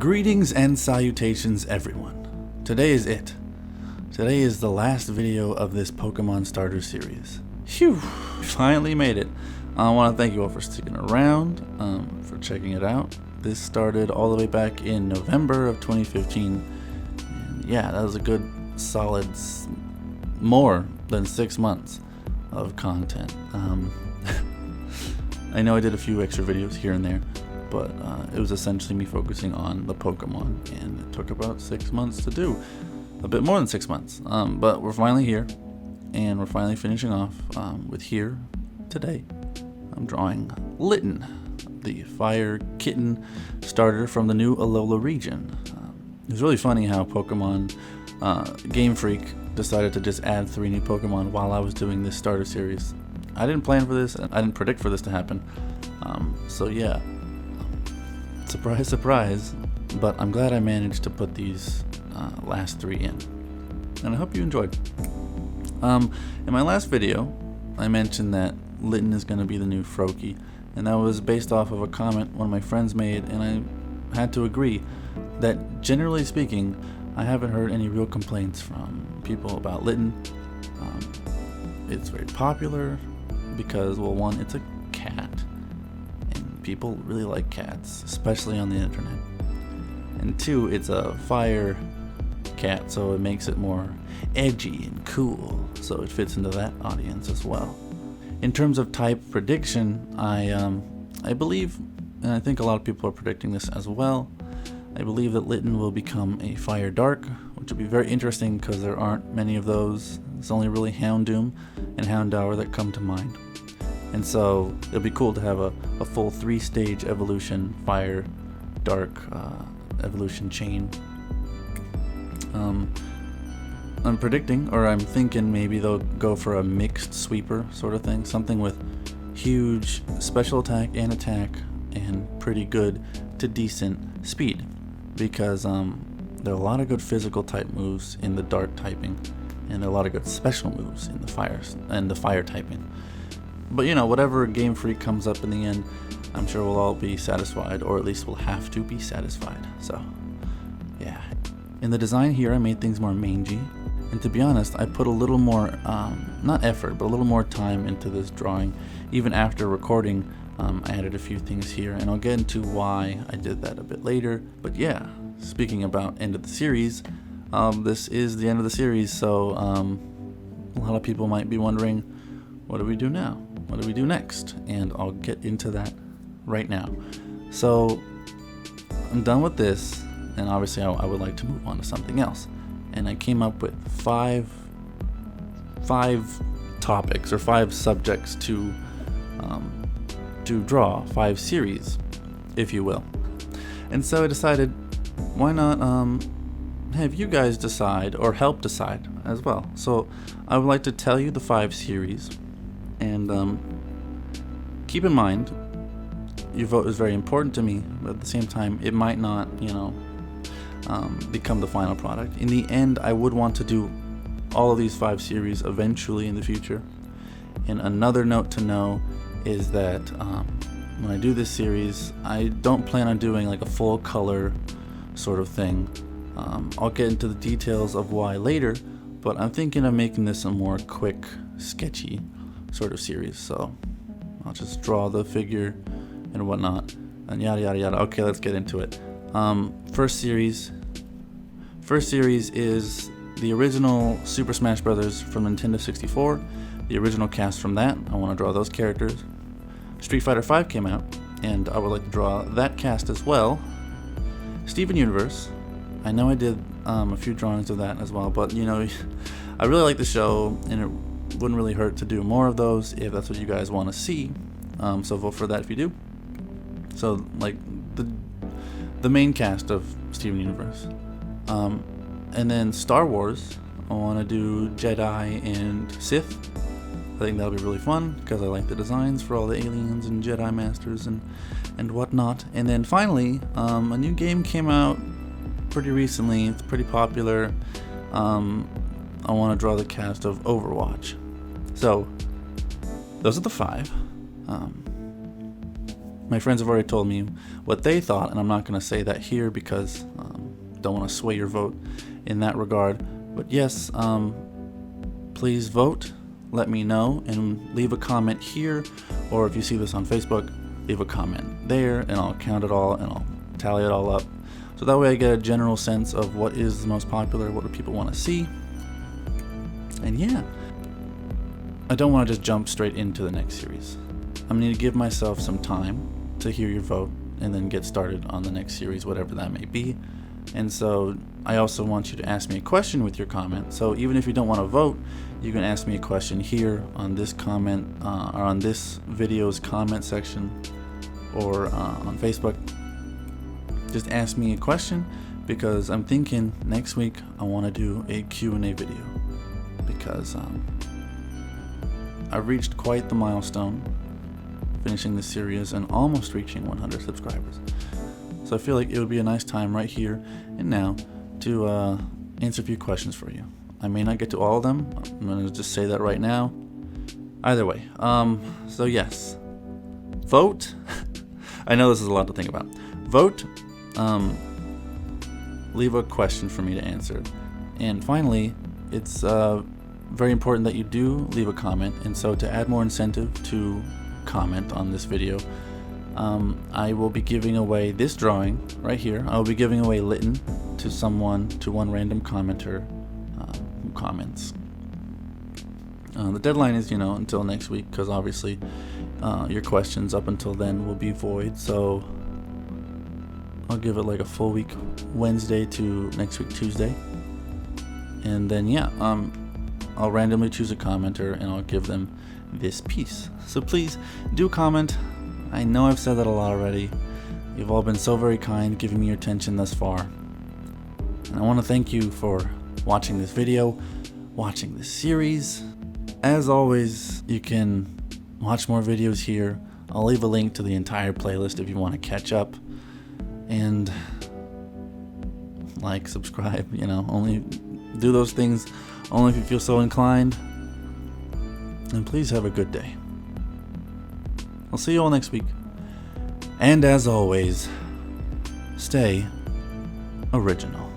Greetings and salutations, everyone. Today is it. Today is the last video of this Pokemon starter series. Phew, finally made it. I want to thank you all for sticking around, for checking it out. This started all the way back in November of 2015. And yeah, that was a good solid more than 6 months of content. I know I did a few extra videos here and there, but it was essentially me focusing on the Pokemon, and it took about 6 months to do. A bit more than 6 months. But we're finally here, and we're finally finishing off with here today. I'm drawing Litten, the fire kitten starter from the new Alola region. It was really funny how Pokemon Game Freak decided to just add 3 new Pokemon while I was doing this starter series. I didn't plan for this, and I didn't predict for this to happen. So yeah, surprise, surprise. But I'm glad I managed to put these last 3 in, and I hope you enjoyed. In my last video, I mentioned that Litten is going to be the new Froakie, and that was based off of a comment one of my friends made, and I had to agree that generally speaking, I haven't heard any real complaints from people about Litten. It's very popular because, well, one, it's a cat, and people really like cats, especially on the internet. And 2, it's a fire cat, so it makes it more edgy and cool, so it fits into that audience as well. In terms of type prediction, I believe, and I think a lot of people are predicting this as well, I believe that Litten will become a fire dark, which will be very interesting because there aren't many of those. It's only really Houndoom and Houndour that come to mind. And so it'll be cool to have a full 3-stage evolution, fire dark evolution chain. I'm predicting, or I'm thinking maybe they'll go for a mixed sweeper sort of thing, something with huge special attack and pretty good to decent speed, because there are a lot of good physical type moves in the dark typing, and a lot of good special moves in the fire typing. But you know, whatever Game Freak comes up in the end, I'm sure we'll all be satisfied, or at least we'll have to be satisfied. So yeah, in the design here I made things more mangy, and to be honest, I put a little more not effort, but a little more time into this drawing. Even after recording, I added a few things here, and I'll get into why I did that a bit later. But yeah, speaking about end of the series, this is the end of the series, so a lot of people might be wondering, what do we do now? What do we do next? And I'll get into that right now. So I'm done with this, and obviously I would like to move on to something else. And I came up with five topics or 5 subjects to draw, 5 series, if you will. And so I decided, why not have you guys decide, or help decide as well. So I would like to tell you the 5 series, and keep in mind, your vote is very important to me, but at the same time, it might not, become the final product. In the end, I would want to do all of these 5 series eventually in the future. And another note to know is that when I do this series, I don't plan on doing like a full color sort of thing. I'll get into the details of why later, but I'm thinking of making this a more quick, sketchy sort of series. So I'll just draw the figure and whatnot, and yada yada yada. Okay, let's get into it. First series is the original Super Smash Bros. From Nintendo 64, the original cast from that. I want to draw those characters. Street Fighter V came out, and I would like to draw that cast as well. Steven Universe, I know I did a few drawings of that as well, but I really like the show, and it wouldn't really hurt to do more of those if that's what you guys want to see. So vote for that if you do. So like the main cast of Steven Universe. And then Star Wars, I want to do Jedi and Sith. I think that'll be really fun because I like the designs for all the aliens and Jedi Masters and whatnot. And then finally, a new game came out pretty recently. It's pretty popular. I want to draw the cast of Overwatch. So those are the 5. My friends have already told me what they thought, and I'm not going to say that here because don't want to sway your vote in that regard. But yes, please vote. Let me know and leave a comment here, or if you see this on Facebook, leave a comment there, and I'll count it all and I'll tally it all up. So that way I get a general sense of what is the most popular, what do people want to see. And yeah, I don't want to just jump straight into the next series. I'm going to give myself some time to hear your vote and then get started on the next series, whatever that may be. And so I also want you to ask me a question with your comment. So even if you don't want to vote, you can ask me a question here on this comment or on this video's comment section, or on Facebook. Just ask me a question, because I'm thinking next week I want to do a Q&A video, because I've reached quite the milestone finishing this series and almost reaching 100 subscribers. So I feel like it would be a nice time right here and now to answer a few questions for you. I may not get to all of them. I'm going to just say that right now. Either way. So yes. Vote. I know this is a lot to think about. Vote. Leave a question for me to answer. And finally, it's very important that you do leave a comment. And so to add more incentive to comment on this video, I will be giving away this drawing right here. I will be giving away Litten to one random commenter who comments. The deadline is, until next week, because obviously your questions up until then will be void. So I'll give it like a full week, Wednesday to next week Tuesday, and then I'll randomly choose a commenter and I'll give them this piece. So please do comment. I know I've said that a lot already. You've all been so very kind, giving me your attention thus far. And I want to thank you for watching this video, watching this series. As always, you can watch more videos here. I'll leave a link to the entire playlist if you want to catch up. And like, subscribe, only do those things only if you feel so inclined. And please have a good day. I'll see you all next week. And as always, stay original.